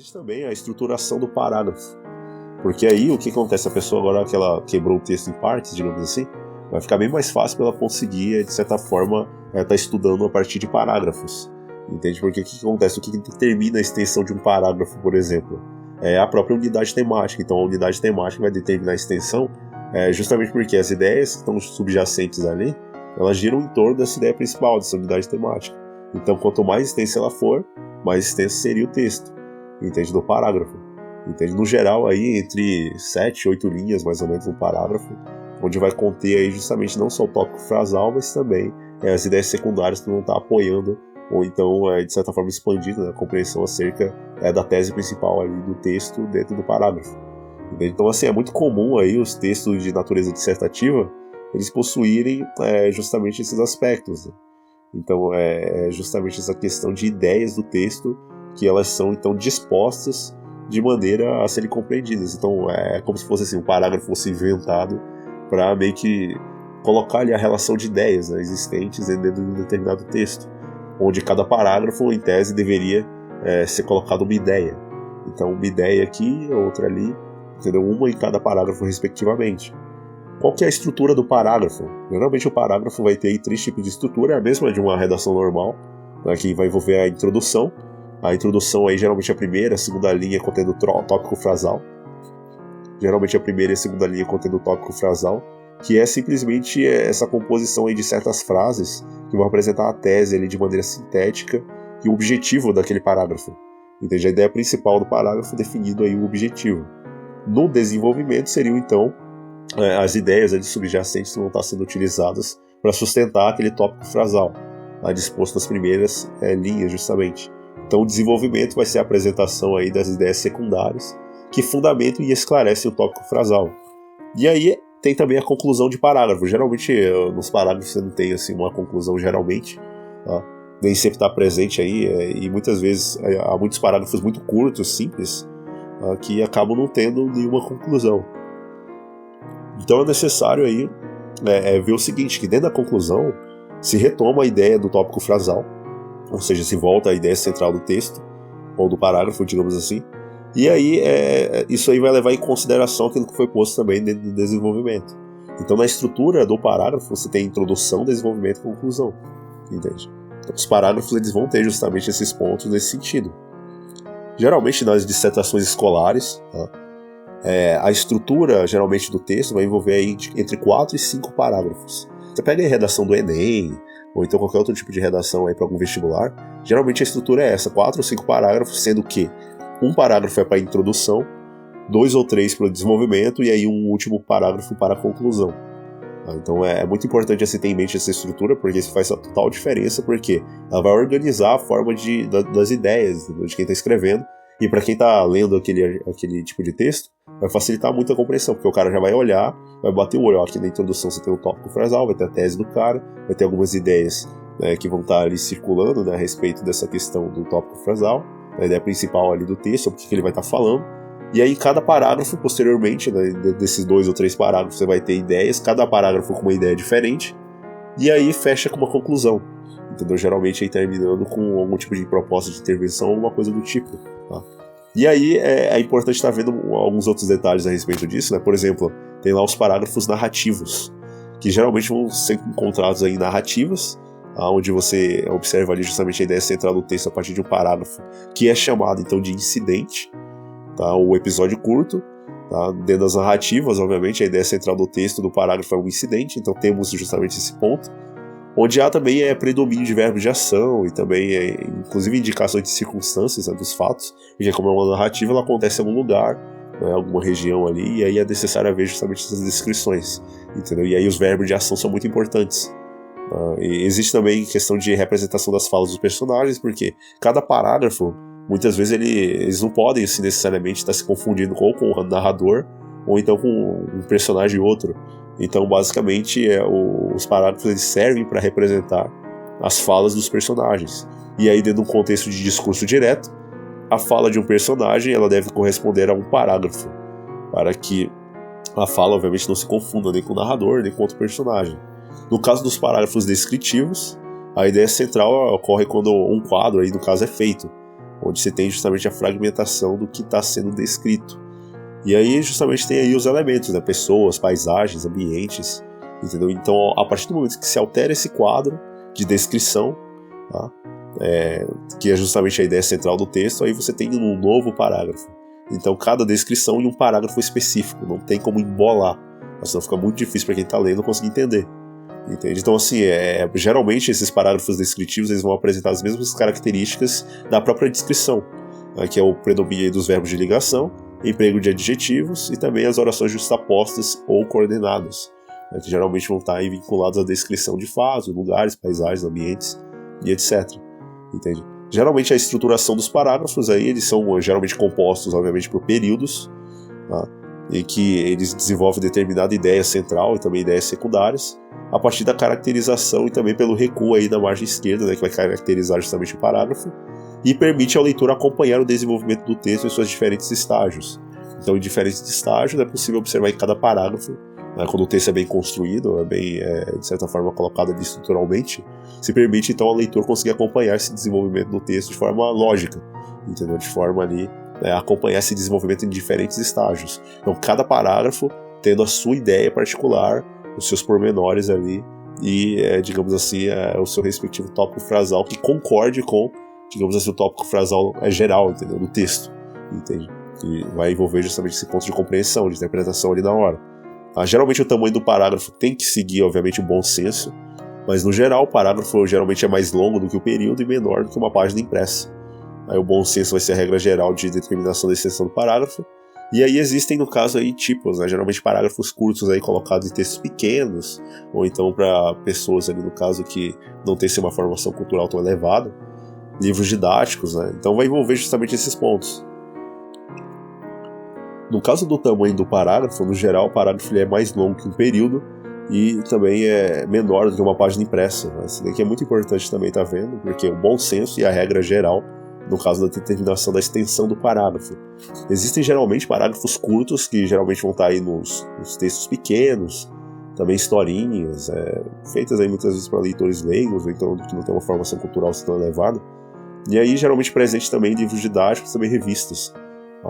Existe também a estruturação do parágrafo, porque aí o que acontece? A pessoa agora que ela quebrou o texto em partes, digamos assim, vai ficar bem mais fácil para ela conseguir, de certa forma, estar estudando a partir de parágrafos, entende? Porque o que acontece? O que determina a extensão de um parágrafo, por exemplo, é a própria unidade temática. Então a unidade temática vai determinar a extensão justamente porque as ideias que estão subjacentes ali, elas giram em torno dessa ideia principal, dessa unidade temática. Então quanto mais extensa ela for, mais extenso seria o texto, entende? Do parágrafo. Entende? No geral, aí, entre 7 e 8 linhas, mais ou menos, um parágrafo, onde vai conter aí justamente não só o tópico frasal, mas também as ideias secundárias que vão estar apoiando, ou então, de certa forma, expandindo, né, a compreensão acerca da tese principal ali do texto dentro do parágrafo. Entende? Então, assim, é muito comum aí os textos de natureza dissertativa, eles possuírem justamente esses aspectos, né? Então, é justamente essa questão de ideias do texto, que elas são, então, dispostas de maneira a serem compreendidas. Então é como se fosse assim, um parágrafo fosse inventado para meio que colocar ali a relação de ideias, né, existentes dentro de um determinado texto, onde cada parágrafo, em tese, deveria ser colocado uma ideia. Então uma ideia aqui, outra ali, entendeu? Uma em cada parágrafo respectivamente. Qual que é a estrutura do parágrafo? Geralmente o parágrafo vai ter aí 3 tipos de estrutura, é a mesma de uma redação normal, né, que vai envolver a introdução. A introdução aí geralmente a primeira, a segunda linha contendo o tópico frasal. Geralmente a primeira e a segunda linha contendo o tópico frasal, que é simplesmente essa composição aí de certas frases que vão apresentar a tese ali de maneira sintética e o objetivo daquele parágrafo. Entende? A ideia principal do parágrafo definindo aí o objetivo. No desenvolvimento seriam então as ideias ali subjacentes que vão estar sendo utilizadas para sustentar aquele tópico frasal, disposto nas primeiras linhas justamente. Então o desenvolvimento vai ser a apresentação aí das ideias secundárias que fundamentam e esclarecem o tópico frasal. E aí tem também a conclusão de parágrafo. Geralmente nos parágrafos você não tem assim, uma conclusão geralmente, tá? Nem sempre está presente aí, e muitas vezes há muitos parágrafos muito curtos, simples, que acabam não tendo nenhuma conclusão. Então é necessário aí ver o seguinte, que dentro da conclusão se retoma a ideia do tópico frasal, ou seja, se volta à ideia central do texto, ou do parágrafo, digamos assim, e aí isso aí vai levar em consideração aquilo que foi posto também dentro do desenvolvimento. Então na estrutura do parágrafo você tem introdução, desenvolvimento e conclusão, entende? Então os parágrafos eles vão ter justamente esses pontos nesse sentido. Geralmente nas dissertações escolares, a estrutura geralmente do texto vai envolver aí entre 4 e 5 parágrafos. Você pega a redação do Enem, ou então qualquer outro tipo de redação aí para algum vestibular, geralmente a estrutura é essa, 4 ou 5 parágrafos, sendo que um parágrafo é para a introdução, 2 ou 3 para o desenvolvimento e aí um último parágrafo para a conclusão. Então é muito importante você ter em mente essa estrutura, porque isso faz a total diferença, porque ela vai organizar a forma das ideias de quem está escrevendo, e para quem está lendo aquele tipo de texto, vai facilitar muito a compreensão, porque o cara já vai olhar, vai bater o olho. Aqui na introdução você tem o tópico frasal, vai ter a tese do cara, vai ter algumas ideias, né, que vão estar ali circulando, né, a respeito dessa questão do tópico frasal, a ideia principal ali do texto, o que ele vai estar falando. E aí cada parágrafo, posteriormente, né, desses 2 ou 3 parágrafos, você vai ter ideias, cada parágrafo com uma ideia diferente, e aí fecha com uma conclusão, entendeu? Geralmente aí terminando com algum tipo de proposta de intervenção, alguma coisa do tipo, tá? E aí é importante estar vendo alguns outros detalhes a respeito disso, né? Por exemplo, tem lá os parágrafos narrativos, que geralmente vão ser encontrados aí em narrativas, onde você observa ali justamente a ideia central do texto a partir de um parágrafo, que é chamado então de incidente, tá? O episódio curto, tá? Dentro das narrativas, obviamente, a ideia central do texto do parágrafo é um incidente, então temos justamente esse ponto, onde há também predomínio de verbos de ação e também, inclusive, indicações de circunstâncias, né, dos fatos, porque como é uma narrativa, ela acontece em algum lugar, né, alguma região ali, e aí é necessário ver justamente essas descrições, entendeu? E aí os verbos de ação são muito importantes. E existe também questão de representação das falas dos personagens, porque cada parágrafo, muitas vezes eles não podem assim, necessariamente estar se confundindo com o narrador, ou então com um personagem e outro. Então, basicamente, os parágrafos eles servem para representar as falas dos personagens. E aí, dentro de um contexto de discurso direto, a fala de um personagem ela deve corresponder a um parágrafo, para que a fala, obviamente, não se confunda nem com o narrador, nem com outro personagem. No caso dos parágrafos descritivos, a ideia central ocorre quando um quadro, aí, no caso, é feito. onde você tem justamente a fragmentação do que está sendo descrito. E aí justamente tem aí os elementos, né? Pessoas, paisagens, ambientes, entendeu? Então, a partir do momento que se altera esse quadro de descrição, tá? Que é justamente a ideia central do texto, aí você tem um novo parágrafo. Então, cada descrição em um parágrafo específico, não tem como embolar, senão fica muito difícil para quem está lendo conseguir entender. Entende? Então, assim, geralmente esses parágrafos descritivos eles vão apresentar as mesmas características da própria descrição, né? Que é o predomínio dos verbos de ligação, emprego de adjetivos e também as orações justapostas ou coordenadas, né? Que geralmente vão estar aí vinculadas à descrição de fatos, lugares, paisagens, ambientes e etc. Entende? Geralmente a estruturação dos parágrafos aí, eles são geralmente compostos, obviamente, por períodos, tá? Em que eles desenvolvem determinada ideia central e também ideias secundárias, a partir da caracterização e também pelo recuo aí da margem esquerda, né, que vai caracterizar justamente o parágrafo, e permite ao leitor acompanhar o desenvolvimento do texto em seus diferentes estágios. Então, em diferentes estágios, é possível observar em cada parágrafo, né, quando o texto é bem construído, é bem, de certa forma, colocado ali estruturalmente, se permite, então, ao leitor conseguir acompanhar esse desenvolvimento do texto de forma lógica, entendeu? De forma ali, acompanhar esse desenvolvimento em diferentes estágios. Então, cada parágrafo tendo a sua ideia particular, os seus pormenores ali, e, digamos assim, o seu respectivo tópico frasal que concorde com, digamos assim, o tópico frasal geral, entendeu? Do texto, entende? Que vai envolver justamente esse ponto de compreensão, de interpretação ali na hora. Geralmente o tamanho do parágrafo tem que seguir, obviamente, o bom senso, mas no geral o parágrafo geralmente é mais longo do que o período e menor do que uma página impressa. Aí o bom senso vai ser a regra geral de determinação da extensão do parágrafo. E aí existem, no caso, aí, tipos, né? Geralmente parágrafos curtos aí colocados em textos pequenos, ou então para pessoas ali, no caso, que não tem uma formação cultural tão elevada, livros didáticos, né? Então vai envolver justamente esses pontos. No caso do tamanho do parágrafo, no geral, o parágrafo ele é mais longo que um período e também é menor do que uma página impressa, né? Isso daqui é muito importante também, tá vendo? Porque o bom senso e a regra geral, no caso da determinação da extensão do parágrafo. Existem geralmente parágrafos curtos, que geralmente vão estar aí nos textos pequenos, também historinhas, feitas aí muitas vezes para leitores leigos, ou então que não tem uma formação cultural tão elevada. E aí geralmente presente também livros didáticos, também revistas.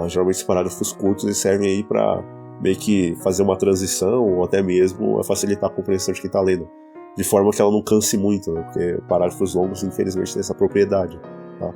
Geralmente esses parágrafos curtos eles servem aí para meio que fazer uma transição, ou até mesmo facilitar a compreensão de quem está lendo, de forma que ela não canse muito, né? Porque parágrafos longos infelizmente têm essa propriedade, tá?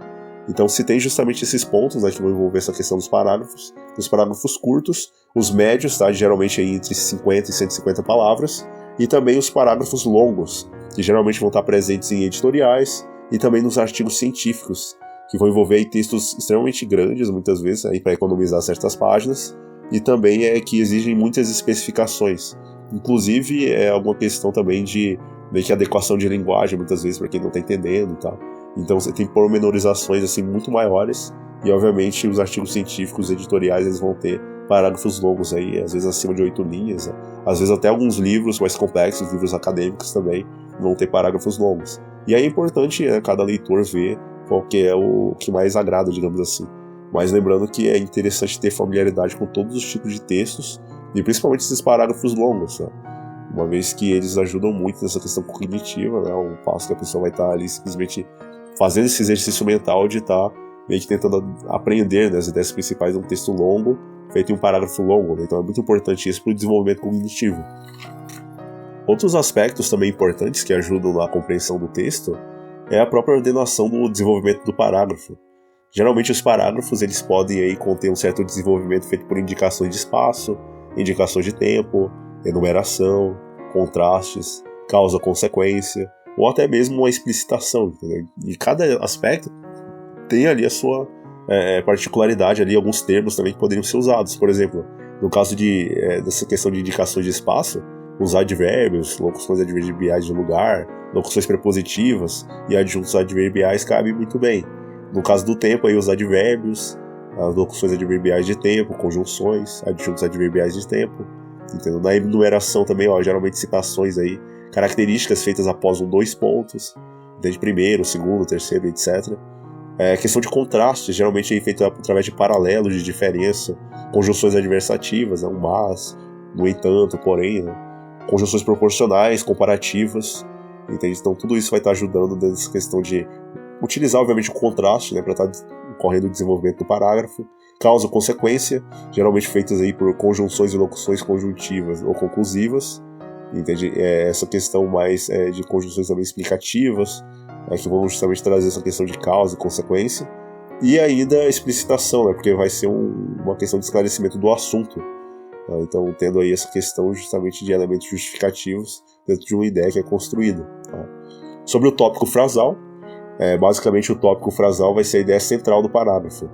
Então se tem justamente esses pontos, né, que vão envolver essa questão dos parágrafos curtos, os médios, tá, geralmente aí entre 50 e 150 palavras, e também os parágrafos longos, que geralmente vão estar presentes em editoriais e também nos artigos científicos, que vão envolver aí textos extremamente grandes, muitas vezes, para economizar certas páginas, e também que exigem muitas especificações. Inclusive, alguma questão também de meio que adequação de linguagem, muitas vezes, para quem não está entendendo e tal. Então você tem pormenorizações assim, muito maiores, e obviamente os artigos científicos editoriais eles vão ter parágrafos longos aí, às vezes acima de 8 linhas, né? Às vezes até alguns livros mais complexos, livros acadêmicos também, vão ter parágrafos longos. E aí é importante, né, cada leitor ver qual que é o que mais agrada, digamos assim. Mas lembrando que é interessante ter familiaridade com todos os tipos de textos, e principalmente esses parágrafos longos, né? Uma vez que eles ajudam muito nessa questão cognitiva, né? O passo que a pessoa vai estar ali simplesmente fazendo esse exercício mental de estar meio que tentando aprender, né, as ideias principais de um texto longo, feito em um parágrafo longo, né? Então é muito importante isso para o desenvolvimento cognitivo. Outros aspectos também importantes que ajudam na compreensão do texto é a própria ordenação do desenvolvimento do parágrafo. Geralmente os parágrafos eles podem aí conter um certo desenvolvimento feito por indicações de espaço, indicações de tempo, enumeração, contrastes, causa-consequência, ou até mesmo uma explicitação, entendeu? E cada aspecto tem ali a sua particularidade, ali, alguns termos também que poderiam ser usados. Por exemplo, no caso dessa questão de indicações de espaço, os advérbios, locuções adverbiais de lugar, locuções prepositivas e adjuntos adverbiais cabem muito bem. No caso do tempo, aí, os advérbios, as locuções adverbiais de tempo, conjunções, adjuntos adverbiais de tempo. Entendeu? Na enumeração também, geralmente citações aí, características feitas após 2 pontos, desde primeiro, segundo, terceiro, etc. Questão de contraste, geralmente é feita através de paralelos de diferença, conjunções adversativas, um mas, no entanto, porém, né? Conjunções proporcionais, comparativas, entende? Então tudo isso vai estar ajudando nessa questão de utilizar, obviamente, o contraste, né, para estar ocorrendo o desenvolvimento do parágrafo. Causa e consequência, geralmente feitas aí por conjunções e locuções conjuntivas ou conclusivas, entende? Essa questão mais de conjunções também explicativas, que vão justamente trazer essa questão de causa e consequência. E ainda a explicitação, né, porque vai ser uma questão de esclarecimento do assunto. Tá? Então, tendo aí essa questão justamente de elementos justificativos dentro de uma ideia que é construída. Tá? Sobre o tópico frasal, basicamente o tópico frasal vai ser a ideia central do parágrafo.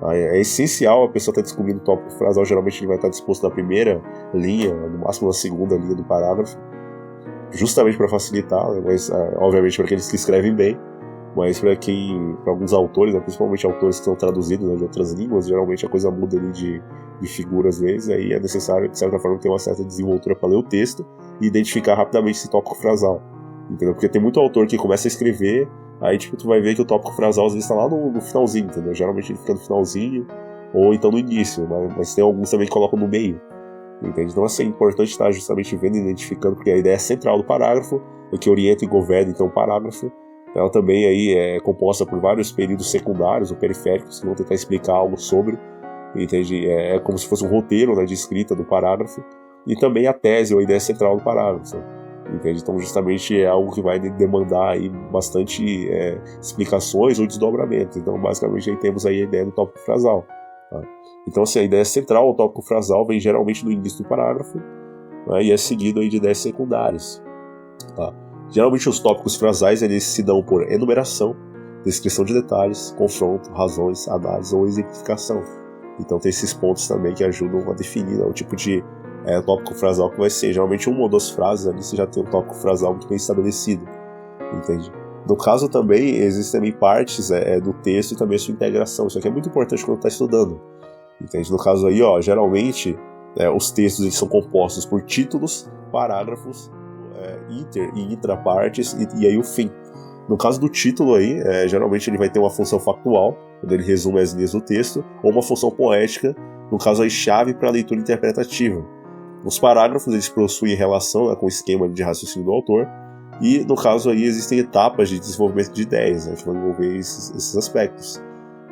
Tá? É essencial a pessoa estar descobrindo o tópico frasal, geralmente ele vai estar disposto na primeira linha, no máximo na segunda linha do parágrafo, justamente para facilitar, né, mas obviamente para aqueles que escrevem bem. Mas para alguns autores, né, principalmente autores que são traduzidos, né, de outras línguas, geralmente a coisa muda ali de figura às vezes, aí é necessário, de certa forma, ter uma certa desenvoltura para ler o texto e identificar rapidamente esse tópico frasal, entendeu? Porque tem muito autor que começa a escrever, aí tipo, tu vai ver que o tópico frasal às vezes está lá no finalzinho, entendeu? Geralmente ele fica no finalzinho, ou então no início, mas tem alguns também que colocam no meio, entende? Então assim, é importante estar justamente vendo e identificando, porque a ideia central do parágrafo é que orienta e governa então o parágrafo. Ela também aí é composta por vários períodos secundários ou periféricos que vão tentar explicar algo sobre, entende? É como se fosse um roteiro, né, de escrita do parágrafo, e também a tese ou a ideia central do parágrafo, entende? Então justamente é algo que vai demandar aí bastante explicações ou desdobramentos. Então basicamente aí temos aí a ideia do tópico frasal. Tá? Então assim, a ideia central, o tópico frasal, vem geralmente no início do parágrafo, né, e é seguido aí de ideias secundárias. Tá? Geralmente os tópicos frasais eles se dão por enumeração, descrição de detalhes, confronto, razões, análise ou exemplificação. Então tem esses pontos também que ajudam a definir, né, o tipo de tópico frasal que vai ser. Geralmente uma ou duas frases ali você já tem um tópico frasal muito bem estabelecido, entende? No caso também existem também partes do texto e também a sua integração. Isso aqui é muito importante quando está estudando, entende? No caso aí, geralmente os textos eles são compostos por títulos, parágrafos, inter e intrapartes e aí o fim. No caso do título aí, geralmente ele vai ter uma função factual, quando ele resume as linhas do texto, ou uma função poética, no caso aí chave para a leitura interpretativa. Os parágrafos eles possuem relação, né, com o esquema de raciocínio do autor, e no caso aí existem etapas de desenvolvimento de ideias, né, que vão envolver esses aspectos.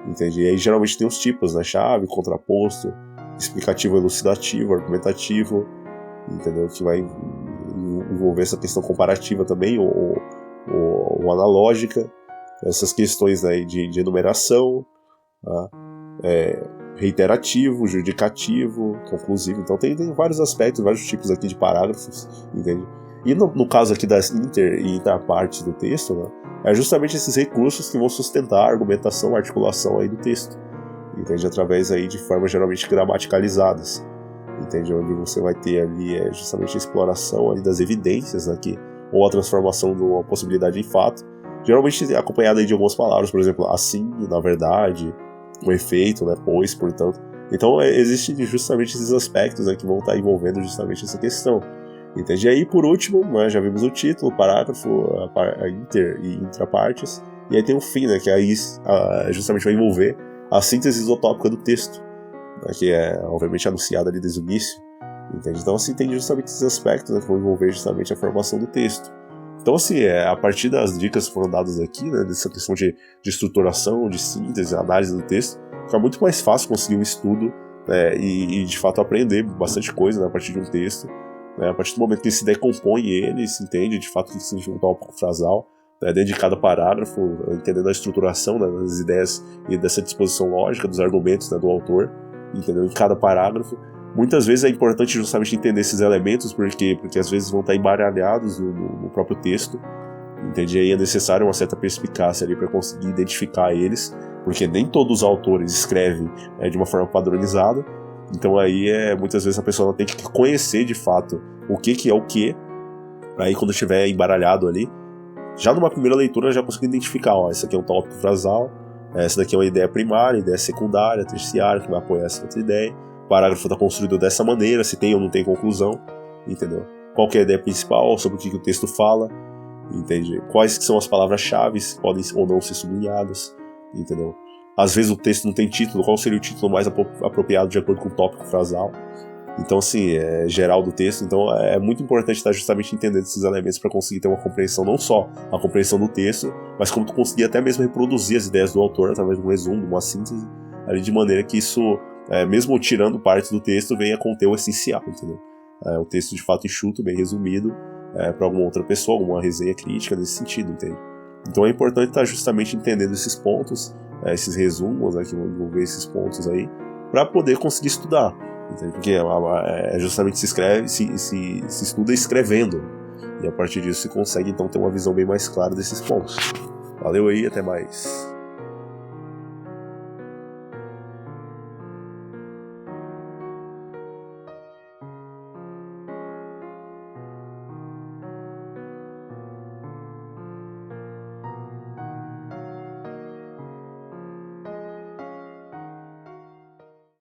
Entende? E aí geralmente tem os tipos, né, chave, contraposto, explicativo, elucidativo, argumentativo, entendeu? Que vai envolver essa questão comparativa também, ou analógica, essas questões, né, de enumeração, tá? Reiterativo, judicativo, conclusivo. Então tem vários aspectos, vários tipos aqui de parágrafos, entende? E no caso aqui das inter e interpartes do texto, né, é justamente esses recursos que vão sustentar a argumentação, a articulação aí do texto, entende? Através aí de formas geralmente gramaticalizadas, entende? Onde você vai ter ali justamente a exploração ali das evidências aqui, ou a transformação de uma possibilidade em fato, geralmente acompanhada aí de algumas palavras, por exemplo, assim, na verdade, o efeito, né, pois, portanto. Então existem justamente esses aspectos, né, que vão estar envolvendo justamente essa questão, entende? E aí, por último, né, já vimos o título, o parágrafo, a inter e intrapartes, e aí tem o fim, né, que aí justamente vai envolver a síntese isotópica do texto, né, que é obviamente anunciada ali desde o início, entende? Então assim, tem justamente esses aspectos, né, que vão envolver justamente a formação do texto. Então assim, a partir das dicas que foram dadas aqui, né, dessa questão de estruturação, de síntese, análise do texto, fica muito mais fácil conseguir um estudo, né, e de fato aprender bastante coisa, né, a partir de um texto, né, a partir do momento que se decompõe ele, se entende de fato o que significa um tópico frasal, né, dentro de cada parágrafo, entendendo a estruturação, né, das ideias e dessa disposição lógica dos argumentos, né, do autor, entendeu? Em cada parágrafo. Muitas vezes é importante justamente entender esses elementos, porque às vezes vão estar embaralhados no próprio texto, entende? E aí é necessário uma certa perspicácia ali para conseguir identificar eles, porque nem todos os autores escrevem de uma forma padronizada, então aí muitas vezes a pessoa tem que conhecer de fato o que é o que, aí quando estiver embaralhado ali, já numa primeira leitura já conseguir identificar, esse aqui é um tópico frasal, essa daqui é uma ideia primária, ideia secundária, terciária, que vai apoiar essa outra ideia. O parágrafo está construído dessa maneira, se tem ou não tem conclusão, entendeu? Qual que é a ideia principal, sobre o que o texto fala, entende? Quais que são as palavras-chave que podem ou não ser sublinhadas, entendeu? Às vezes o texto não tem título, qual seria o título mais apropriado de acordo com o tópico frasal, Então, assim, é geral do texto. Então, é muito importante estar justamente entendendo esses elementos para conseguir ter uma compreensão, não só a compreensão do texto, mas como tu conseguir até mesmo reproduzir as ideias do autor através de um resumo, de uma síntese, ali, de maneira que isso, mesmo tirando partes do texto, venha a conter o essencial, entendeu? O texto de fato enxuto, bem resumido, para alguma outra pessoa, alguma resenha crítica nesse sentido, entende? Então é importante estar justamente entendendo esses pontos, esses resumos, né, que vão envolver esses pontos aí, para poder conseguir estudar, entende? Porque justamente se estuda escrevendo, e a partir disso se consegue então ter uma visão bem mais clara desses pontos. Valeu aí, até mais.